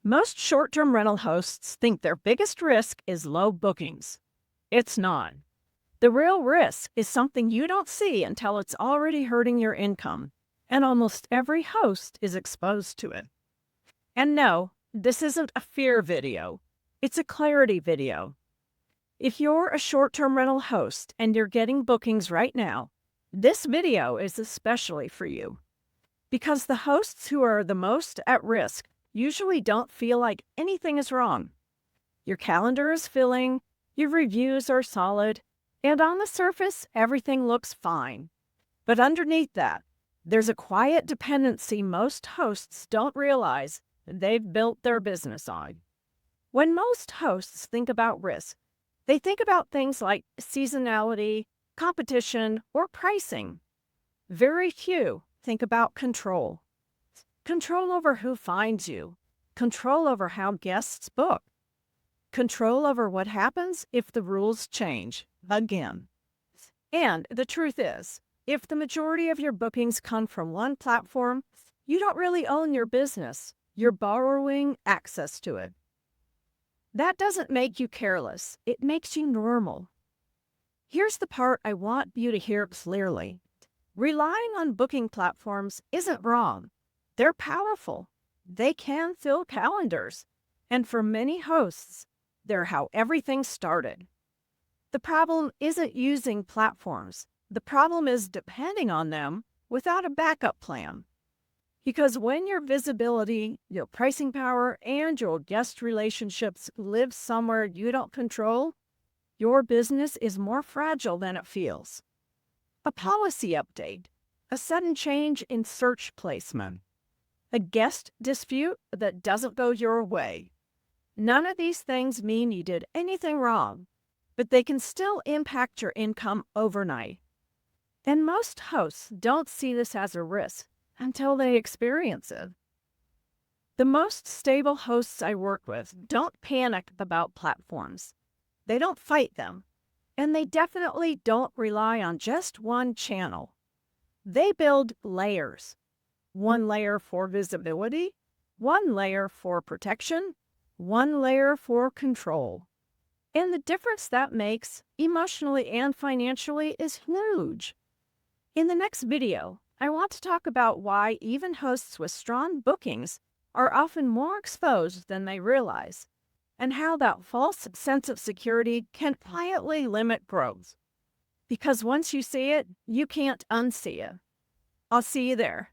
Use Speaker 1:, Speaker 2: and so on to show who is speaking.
Speaker 1: Most short term rental hosts think their biggest risk is low bookings. It's not. The real risk is something you don't see until it's already hurting your income, and almost every host is exposed to it. And no, this isn't a fear video, it's a clarity video. If you're a short term rental host and you're getting bookings right now, this video is especially for you. Because the hosts who are the most at risk usually don't feel like anything is wrong. Your calendar is filling, your reviews are solid, and on the surface, everything looks fine. But underneath that, there's a quiet dependency most hosts don't realize they've built their business on. When most hosts think about risk, they think about things like seasonality, competition, or pricing. Very few think about control. Control over who finds you, control over how guests book, control over what happens if the rules change again. And the truth is, if the majority of your bookings come from one platform, you don't really own your business. You're borrowing access to it. That doesn't make you careless. It makes you normal. Here's the part I want you to hear clearly. Relying on booking platforms isn't wrong. They're powerful. They can fill calendars. And for many hosts, they're how everything started. The problem isn't using platforms. The problem is depending on them without a backup plan. Because when your visibility, your pricing power, and your guest relationships live somewhere you don't control, your business is more fragile than it feels. A policy update, a sudden change in search placement, a guest dispute that doesn't go your way. None of these things mean you did anything wrong, but they can still impact your income overnight. And most hosts don't see this as a risk until they experience it. The most stable hosts I work with don't panic about platforms. They don't fight them. And they definitely don't rely on just one channel. They build layers. One layer for visibility, one layer for protection, one layer for control. And the difference that makes, emotionally and financially, is huge. In the next video, I want to talk about why even hosts with strong bookings are often more exposed than they realize, and how that false sense of security can quietly limit growth. Because once you see it, you can't unsee it. I'll see you there.